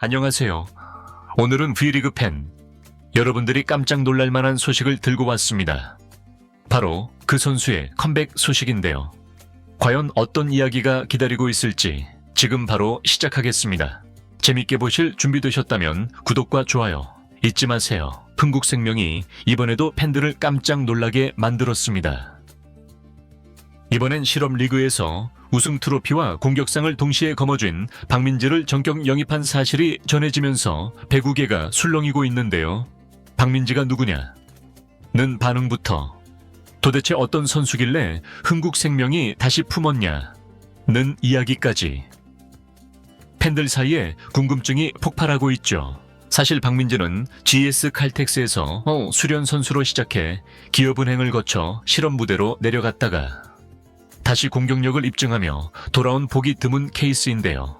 안녕하세요. 오늘은 V리그 팬 여러분들이 깜짝 놀랄 만한 소식을 들고 왔습니다. 바로 그 선수의 컴백 소식인데요. 과연 어떤 이야기가 기다리고 있을지 지금 바로 시작하겠습니다. 재밌게 보실 준비되셨다면 구독과 좋아요 잊지 마세요. 흥국생명이 이번에도 팬들을 깜짝 놀라게 만들었습니다. 이번엔 실업리그에서 우승 트로피와 공격상을 동시에 거머쥔 박민지를 전격 영입한 사실이 전해지면서 배구계가 술렁이고 있는데요. 박민지가 누구냐? 는 반응부터 도대체 어떤 선수길래 흥국생명이 다시 품었냐? 는 이야기까지 팬들 사이에 궁금증이 폭발하고 있죠. 사실 박민지는 GS 칼텍스에서 수련 선수로 시작해 기업은행을 거쳐 실업 무대로 내려갔다가 다시 공격력을 입증하며 돌아온 보기 드문 케이스인데요.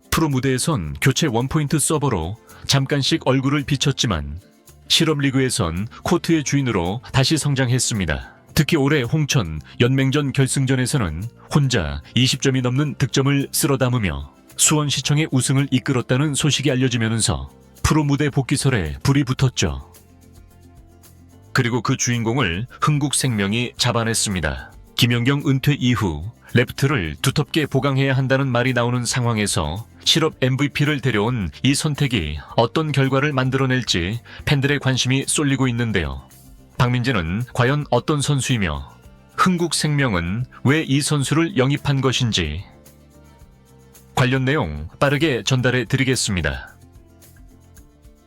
프로 무대에선 교체 원포인트 서버로 잠깐씩 얼굴을 비쳤지만 실업리그에선 코트의 주인으로 다시 성장했습니다. 특히 올해 홍천 연맹전 결승전에서는 혼자 20점이 넘는 득점을 쓸어 담으며 수원시청의 우승을 이끌었다는 소식이 알려지면서 프로 무대 복귀설에 불이 붙었죠. 그리고 그 주인공을 흥국생명이 잡아냈습니다. 김연경 은퇴 이후 레프트를 두텁게 보강해야 한다는 말이 나오는 상황에서 실업 MVP를 데려온 이 선택이 어떤 결과를 만들어낼지 팬들의 관심이 쏠리고 있는데요. 박민지는 과연 어떤 선수이며 흥국생명은 왜 이 선수를 영입한 것인지 관련 내용 빠르게 전달해 드리겠습니다.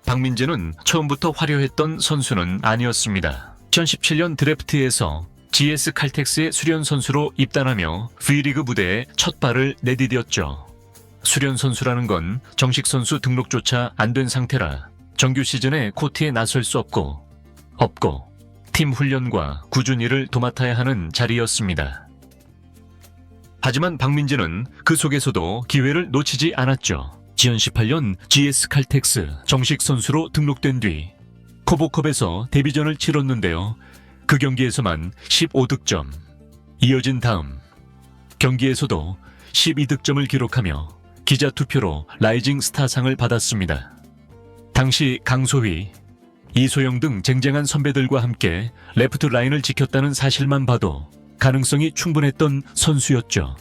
박민지는 처음부터 화려했던 선수는 아니었습니다. 2017년 드래프트에서 GS 칼텍스의 수련 선수로 입단하며 V리그 무대에 첫 발을 내디뎠죠. 수련 선수라는 건 정식 선수 등록조차 안 된 상태라 정규 시즌에 코트에 나설 수 없고 팀 훈련과 꾸준히를 도맡아야 하는 자리였습니다. 하지만 박민지는 그 속에서도 기회를 놓치지 않았죠. 2018년 GS 칼텍스 정식 선수로 등록된 뒤 코보컵에서 데뷔전을 치렀는데요. 그 경기에서만 15득점, 이어진 다음 경기에서도 12득점을 기록하며 기자 투표로 라이징 스타상을 받았습니다. 당시 강소희, 이소영 등 쟁쟁한 선배들과 함께 레프트 라인을 지켰다는 사실만 봐도 가능성이 충분했던 선수였죠.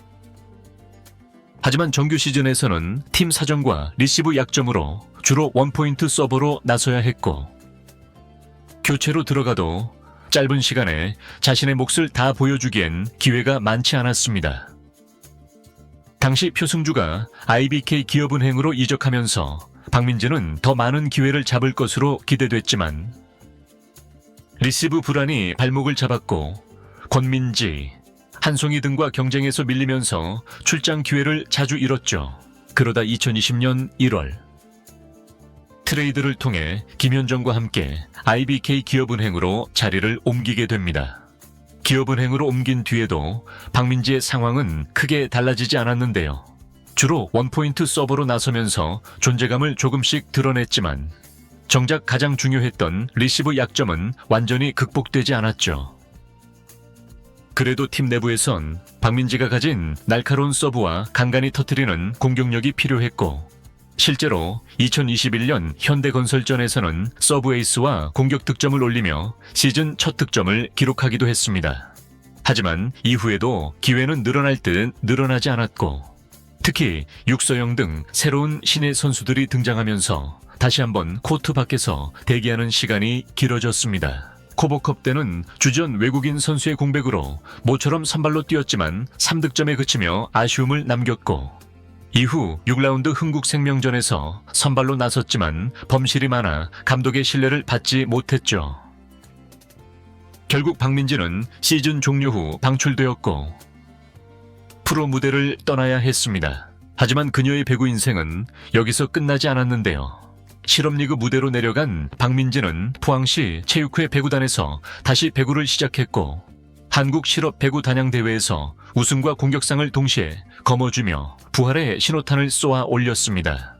하지만 정규 시즌에서는 팀 사정과 리시브 약점으로 주로 원포인트 서버로 나서야 했고 교체로 들어가도 짧은 시간에 자신의 몫을 다 보여주기엔 기회가 많지 않았습니다. 당시 표승주가 IBK 기업은행으로 이적하면서 박민지는 더 많은 기회를 잡을 것으로 기대됐지만 리시브 불안이 발목을 잡았고 권민지, 한송이 등과 경쟁에서 밀리면서 출장 기회를 자주 잃었죠. 그러다 2020년 1월 트레이드를 통해 김현정과 함께 IBK 기업은행으로 자리를 옮기게 됩니다. 기업은행으로 옮긴 뒤에도 박민지의 상황은 크게 달라지지 않았는데요. 주로 원포인트 서버로 나서면서 존재감을 조금씩 드러냈지만 정작 가장 중요했던 리시브 약점은 완전히 극복되지 않았죠. 그래도 팀 내부에선 박민지가 가진 날카로운 서브와 간간히 터뜨리는 공격력이 필요했고 실제로 2021년 현대건설전에서는 서브 에이스와 공격 득점을 올리며 시즌 첫 득점을 기록하기도 했습니다. 하지만 이후에도 기회는 늘어날 듯 늘어나지 않았고 특히 육서영 등 새로운 신예 선수들이 등장하면서 다시 한번 코트 밖에서 대기하는 시간이 길어졌습니다. 코보컵 때는 주전 외국인 선수의 공백으로 모처럼 선발로 뛰었지만 3득점에 그치며 아쉬움을 남겼고 이후 6라운드 흥국생명전에서 선발로 나섰지만 범실이 많아 감독의 신뢰를 받지 못했죠. 결국 박민지는 시즌 종료 후 방출되었고 프로 무대를 떠나야 했습니다. 하지만 그녀의 배구 인생은 여기서 끝나지 않았는데요. 실업리그 무대로 내려간 박민지는 포항시 체육회 배구단에서 다시 배구를 시작했고 한국 실업 배구 단양 대회에서 우승과 공격상을 동시에 거머쥐며 부활의 신호탄을 쏘아 올렸습니다.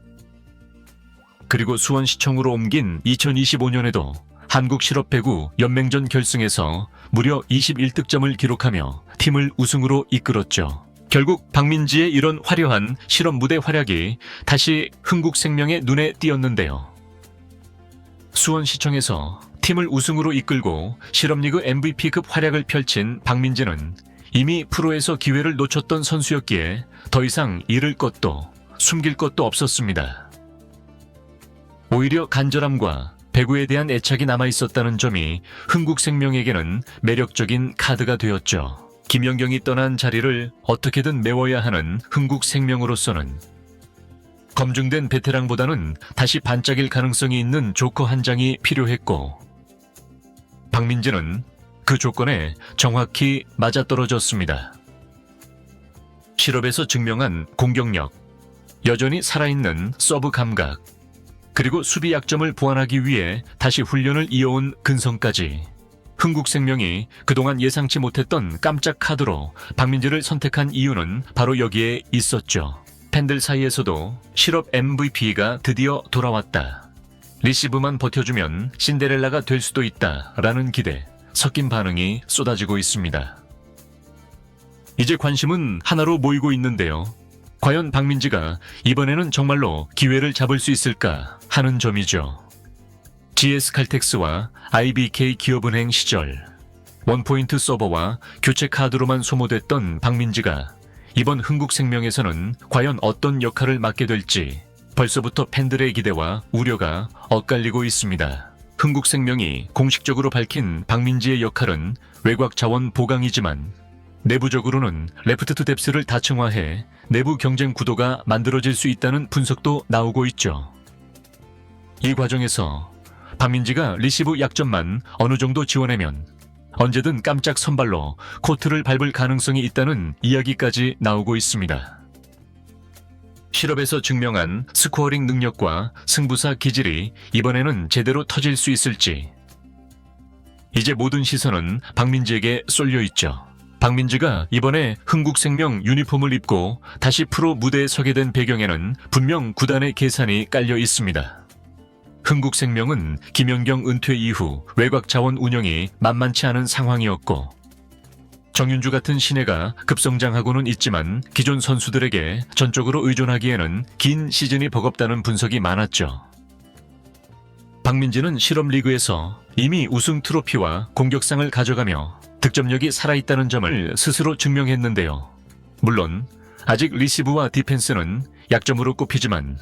그리고 수원시청으로 옮긴 2025년에도 한국 실업 배구 연맹전 결승에서 무려 21득점을 기록하며 팀을 우승으로 이끌었죠. 결국 박민지의 이런 화려한 실업 무대 활약이 다시 흥국생명의 눈에 띄었는데요. 수원시청에서 팀을 우승으로 이끌고 실업리그 MVP급 활약을 펼친 박민지는 이미 프로에서 기회를 놓쳤던 선수였기에 더 이상 잃을 것도 숨길 것도 없었습니다. 오히려 간절함과 배구에 대한 애착이 남아있었다는 점이 흥국생명에게는 매력적인 카드가 되었죠. 김연경이 떠난 자리를 어떻게든 메워야 하는 흥국생명으로서는 검증된 베테랑보다는 다시 반짝일 가능성이 있는 조커 한 장이 필요했고, 박민지는 그 조건에 정확히 맞아떨어졌습니다. 실업에서 증명한 공격력, 여전히 살아있는 서브 감각, 그리고 수비 약점을 보완하기 위해 다시 훈련을 이어온 근성까지 흥국생명이 그동안 예상치 못했던 깜짝 카드로 박민지를 선택한 이유는 바로 여기에 있었죠. 팬들 사이에서도 실업 MVP가 드디어 돌아왔다. 리시브만 버텨주면 신데렐라가 될 수도 있다 라는 기대, 섞인 반응이 쏟아지고 있습니다. 이제 관심은 하나로 모이고 있는데요. 과연 박민지가 이번에는 정말로 기회를 잡을 수 있을까 하는 점이죠. GS칼텍스와 IBK 기업은행 시절 원포인트 서버와 교체 카드로만 소모됐던 박민지가 이번 흥국생명에서는 과연 어떤 역할을 맡게 될지 벌써부터 팬들의 기대와 우려가 엇갈리고 있습니다. 흥국생명이 공식적으로 밝힌 박민지의 역할은 외곽 자원 보강이지만 내부적으로는 레프트 투 뎁스를 다층화해 내부 경쟁 구도가 만들어질 수 있다는 분석도 나오고 있죠. 이 과정에서 박민지가 리시브 약점만 어느 정도 지원하면 언제든 깜짝 선발로 코트를 밟을 가능성이 있다는 이야기까지 나오고 있습니다. 실업에서 증명한 스코어링 능력과 승부사 기질이 이번에는 제대로 터질 수 있을지, 이제 모든 시선은 박민지에게 쏠려 있죠. 박민지가 이번에 흥국생명 유니폼을 입고 다시 프로 무대에 서게 된 배경에는 분명 구단의 계산이 깔려 있습니다. 흥국생명은 김연경 은퇴 이후 외곽 자원 운영이 만만치 않은 상황이었고, 정윤주 같은 신예가 급성장하고는 있지만 기존 선수들에게 전적으로 의존하기에는 긴 시즌이 버겁다는 분석이 많았죠. 박민지는 실업리그에서 이미 우승 트로피와 공격상을 가져가며 득점력이 살아있다는 점을 스스로 증명했는데요. 물론 아직 리시브와 디펜스는 약점으로 꼽히지만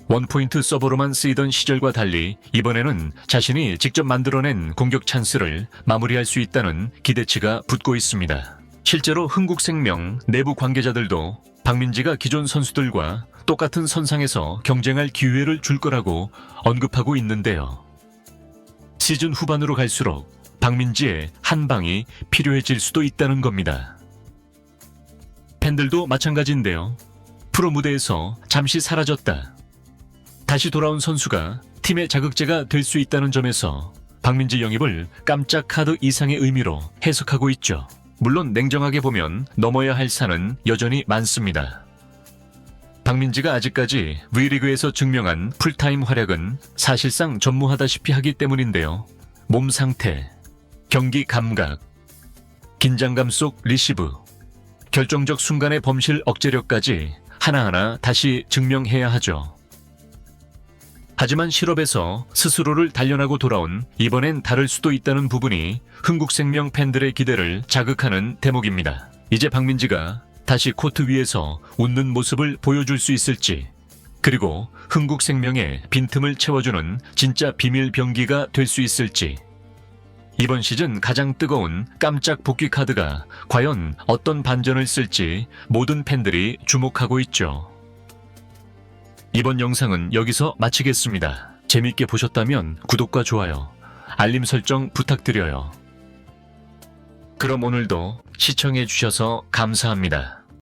원포인트 서버로만 쓰이던 시절과 달리 이번에는 자신이 직접 만들어낸 공격 찬스를 마무리할 수 있다는 기대치가 붙고 있습니다. 실제로 흥국생명 내부 관계자들도 박민지가 기존 선수들과 똑같은 선상에서 경쟁할 기회를 줄 거라고 언급하고 있는데요. 시즌 후반으로 갈수록 박민지의 한 방이 필요해질 수도 있다는 겁니다. 팬들도 마찬가지인데요. 프로 무대에서 잠시 사라졌다 다시 돌아온 선수가 팀의 자극제가 될 수 있다는 점에서 박민지 영입을 깜짝 카드 이상의 의미로 해석하고 있죠. 물론 냉정하게 보면 넘어야 할 산은 여전히 많습니다. 박민지가 아직까지 V리그에서 증명한 풀타임 활약은 사실상 전무하다시피 하기 때문인데요. 몸 상태, 경기 감각, 긴장감 속 리시브, 결정적 순간의 범실 억제력까지 하나하나 다시 증명해야 하죠. 하지만 실업에서 스스로를 단련하고 돌아온 이번엔 다를 수도 있다는 부분이 흥국생명 팬들의 기대를 자극하는 대목입니다. 이제 박민지가 다시 코트 위에서 웃는 모습을 보여줄 수 있을지, 그리고 흥국생명의 빈틈을 채워주는 진짜 비밀 병기가 될 수 있을지, 이번 시즌 가장 뜨거운 깜짝 복귀 카드가 과연 어떤 반전을 쓸지 모든 팬들이 주목하고 있죠. 이번 영상은 여기서 마치겠습니다. 재밌게 보셨다면 구독과 좋아요, 알림 설정 부탁드려요. 그럼 오늘도 시청해 주셔서 감사합니다.